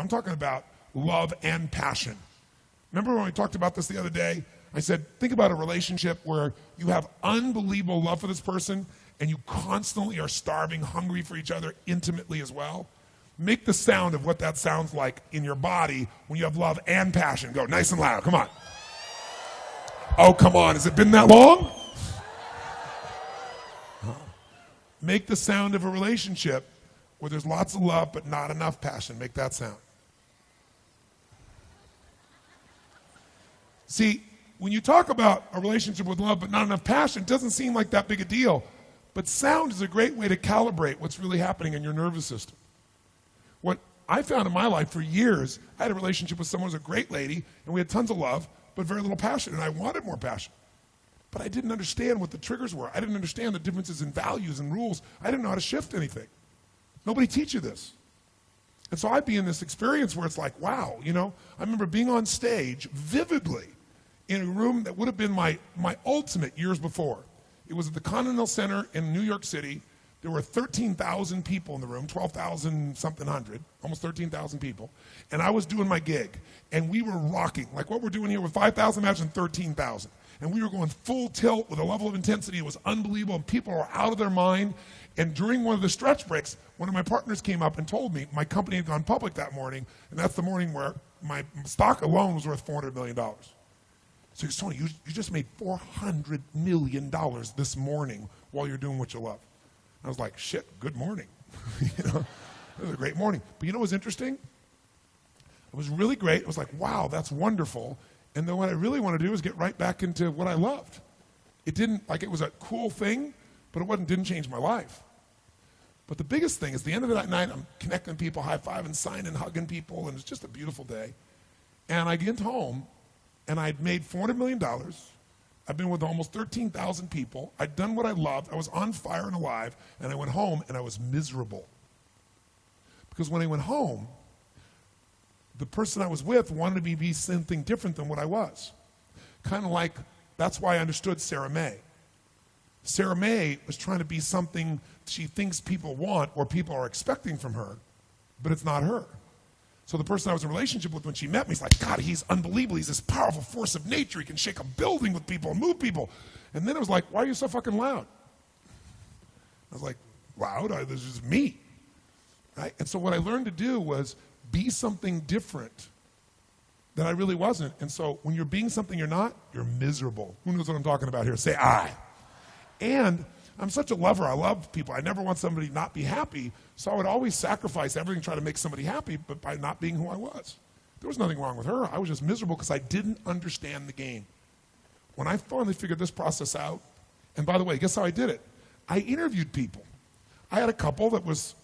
I'm talking about love and passion. Remember when we talked about this the other day? I said, think about a relationship where you have unbelievable love for this person and you constantly are starving, hungry for each other intimately as well. Make the sound of what that sounds like in your body when you have love and passion. Go nice and loud, come on. Oh, come on, has it been that long? Make the sound of a relationship where there's lots of love but not enough passion. Make that sound. See, when you talk about a relationship with love but not enough passion, it doesn't seem like that big a deal. But sound is a great way to calibrate what's really happening in your nervous system. What I found in my life for years, I had a relationship with someone who was a great lady, and we had tons of love, but very little passion, and I wanted more passion. But I didn't understand what the triggers were. I didn't understand the differences in values and rules. I didn't know how to shift anything. Nobody teach you this. And so I'd be in this experience where it's like, wow, you know, I remember being on stage vividly in a room that would have been my ultimate years before. It was at the Continental Center in New York City. There were 13,000 people in the room, 12,000 something hundred, almost 13,000 people. And I was doing my gig. And we were rocking, like what we're doing here with 5,000, imagine 13,000. And we were going full tilt with a level of intensity. It was unbelievable. And people were out of their mind. And during one of the stretch breaks, one of my partners came up and told me my company had gone public that morning. And that's the morning where my stock alone was worth $400 million. So he goes, Tony, you just made $400 million this morning while you're doing what you love. I was like, shit, good morning. You know, it was a great morning. But you know what was interesting? It was really great. It was like, wow, that's wonderful. And then what I really want to do is get right back into what I loved. It didn't, like it was a cool thing, but it didn't change my life. But the biggest thing is the end of that night, I'm connecting people, high-fiving, signing, hugging people, and it's just a beautiful day. And I get home, and I'd made $400 million. I've been with almost 13,000 people. I'd done what I loved. I was on fire and alive, and I went home, and I was miserable. Because when I went home, the person I was with wanted me to be something different than what I was. Kind of like, that's why I understood Sarah May. Sarah May was trying to be something she thinks people want or people are expecting from her, but it's not her. So the person I was in a relationship with when she met me, he's like, God, he's unbelievable. He's this powerful force of nature. He can shake a building with people and move people. And then it was like, why are you so fucking loud? I was like, loud? This is me. Right? And so what I learned to do was be something different that I really wasn't. And so when you're being something you're not, you're miserable. Who knows what I'm talking about here? Say I. And I'm such a lover. I love people. I never want somebody to not be happy. So I would always sacrifice everything to try to make somebody happy, but by not being who I was. There was nothing wrong with her. I was just miserable because I didn't understand the game. When I finally figured this process out, and by the way, guess how I did it? I interviewed people. I had a couple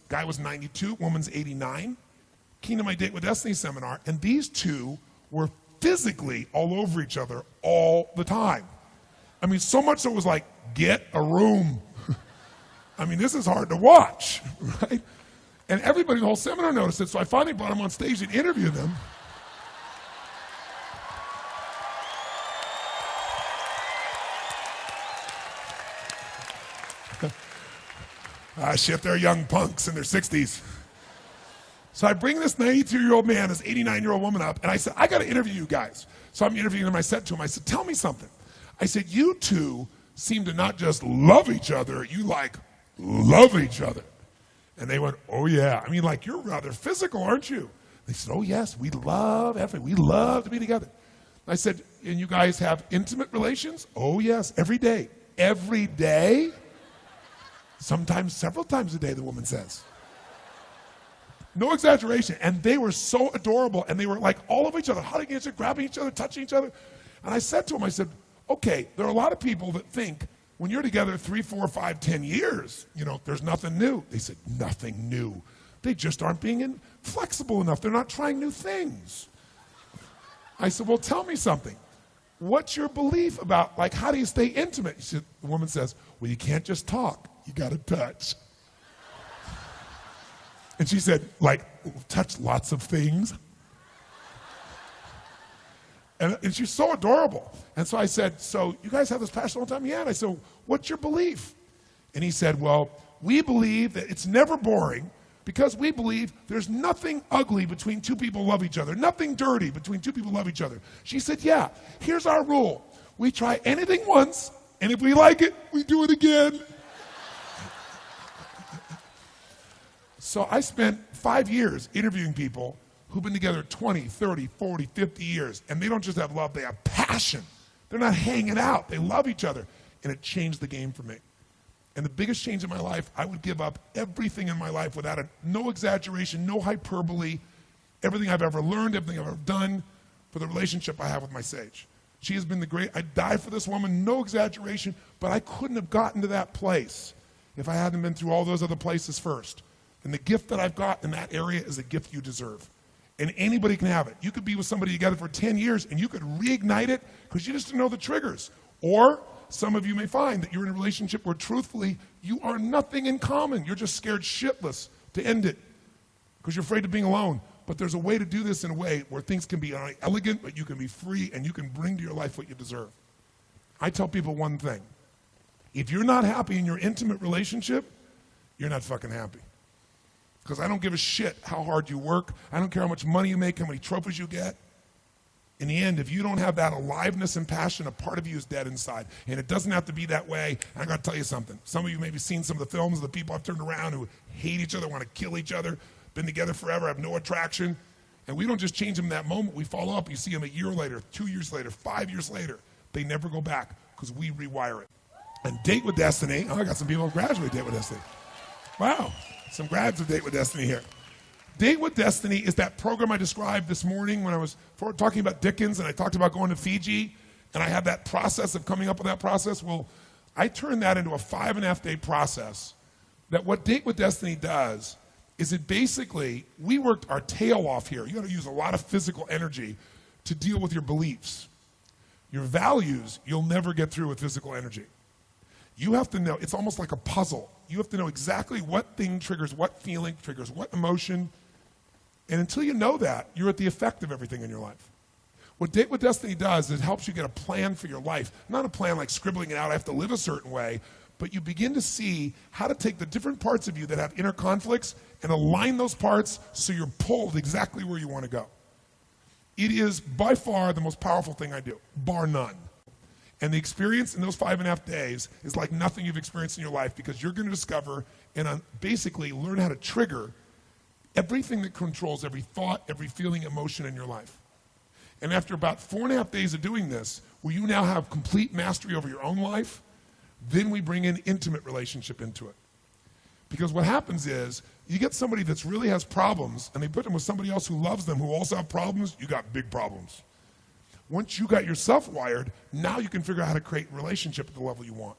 guy was 92, woman's 89, came to my Date with Destiny seminar, and these two were physically all over each other all the time. I mean, so much so it was like, get a room. I mean, this is hard to watch, right? And everybody in the whole seminar noticed it, so I finally brought them on stage and interviewed them. Shit, they're young punks in their 60s. So I bring this 92-year-old man, this 89-year-old woman up, and I said, I got to interview you guys. So I'm interviewing them. I said to him, I said, tell me something. I said, you two seem to not just love each other, you love each other. And they went, oh yeah. I mean, you're rather physical, aren't you? They said, oh yes, we love everything. We love to be together. I said, and you guys have intimate relations? Oh yes, every day. Every day? Sometimes several times a day, the woman says. No exaggeration. And they were so adorable, and they were like all over each other, hugging each other, grabbing each other, touching each other. And I said to him, I said, okay, there are a lot of people that think when you're together 3, 4, 5, 10 years, there's nothing new. They said, nothing new. They just aren't being flexible enough. They're not trying new things. I said, well, tell me something. What's your belief about, how do you stay intimate? The woman says, well, you can't just talk. You got to touch. And she said, touch lots of things. And she's so adorable. And so I said, so you guys have this passion all the time? Yeah. And I said, what's your belief? And he said, well, we believe that it's never boring, Because we believe there's nothing ugly between two people who love each other, nothing dirty between two people who love each other. She said, yeah, here's our rule. We try anything once, and if we like it, we do it again. So I spent 5 years interviewing people who've been together 20, 30, 40, 50 years, and they don't just have love, they have passion. They're not hanging out, they love each other, and it changed the game for me. And the biggest change in my life, I would give up everything in my life without no exaggeration, no hyperbole, everything I've ever learned, everything I've ever done for the relationship I have with my sage. She has been I'd die for this woman, no exaggeration, but I couldn't have gotten to that place if I hadn't been through all those other places first. And the gift that I've got in that area is a gift you deserve. And anybody can have it. You could be with somebody together for 10 years and you could reignite it because you just didn't know the triggers. Or some of you may find that you're in a relationship where truthfully you are nothing in common. You're just scared shitless to end it because you're afraid of being alone. But there's a way to do this in a way where things can be elegant, but you can be free and you can bring to your life what you deserve. I tell people one thing. If you're not happy in your intimate relationship, you're not fucking happy. Because I don't give a shit how hard you work. I don't care how much money you make, how many trophies you get. In the end, if you don't have that aliveness and passion, a part of you is dead inside. And it doesn't have to be that way. And I got to tell you something. Some of you maybe seen some of the films of the people I've turned around who hate each other, want to kill each other, been together forever, have no attraction. And we don't just change them in that moment. We follow up. You see them a year later, 2 years later, 5 years later. They never go back because we rewire it. And Date with Destiny. Oh, I got some people who graduate Date with Destiny. Wow. Some grads of Date with Destiny here. Date with Destiny is that program I described this morning when I was talking about Dickens and I talked about going to Fiji and I had that process of coming up with that process. Well, I turned that into a 5.5 day process that what Date with Destiny does is it basically, we worked our tail off here. You got to use a lot of physical energy to deal with your beliefs. Your values, you'll never get through with physical energy. You have to know, it's almost like a puzzle. You have to know exactly what thing triggers what feeling, triggers what emotion. And until you know that, you're at the effect of everything in your life. What Date with Destiny does is it helps you get a plan for your life. Not a plan like scribbling it out, I have to live a certain way, but you begin to see how to take the different parts of you that have inner conflicts and align those parts so you're pulled exactly where you want to go. It is by far the most powerful thing I do, bar none. And the experience in those 5.5 days is like nothing you've experienced in your life because you're going to discover and basically learn how to trigger everything that controls every thought, every feeling, emotion in your life. And after about 4.5 days of doing this, where you now have complete mastery over your own life, then we bring in intimate relationship into it. Because what happens is, you get somebody that really has problems, and they put them with somebody else who loves them, who also have problems, you got big problems. Once you got yourself wired, now you can figure out how to create a relationship at the level you want.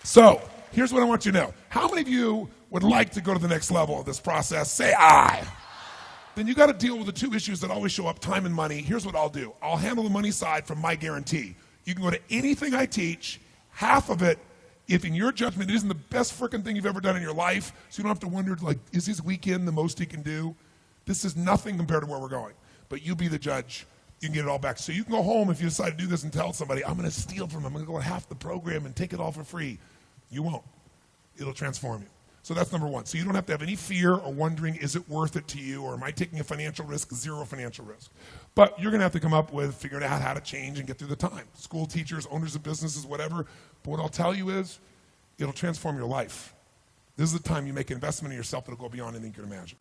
So, here's what I want you to know. How many of you would like to go to the next level of this process? Say aye. Then you got to deal with the two issues that always show up, time and money. Here's what I'll do. I'll handle the money side from my guarantee. You can go to anything I teach, half of it, if in your judgment it isn't the best frickin' thing you've ever done in your life, so you don't have to wonder, like, is his weekend the most he can do? This is nothing compared to where we're going. But you be the judge. You can get it all back. So you can go home if you decide to do this and tell somebody, I'm going to steal from him. I'm going to go half the program and take it all for free. You won't. It'll transform you. So that's number one. So you don't have to have any fear or wondering, is it worth it to you, or am I taking a financial risk? Zero financial risk. But you're going to have to come up with figuring out how to change and get through the time. School teachers, owners of businesses, whatever. But what I'll tell you is, it'll transform your life. This is the time you make an investment in yourself that'll go beyond anything you can imagine.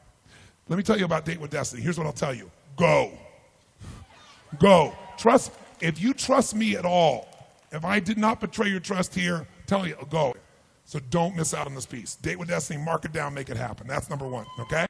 Let me tell you about Date with Destiny. Here's what I'll tell you. Go. Go. Trust. If you trust me at all, if I did not betray your trust here, tell you, go. So don't miss out on this piece. Date with Destiny, mark it down, make it happen. That's number one, okay?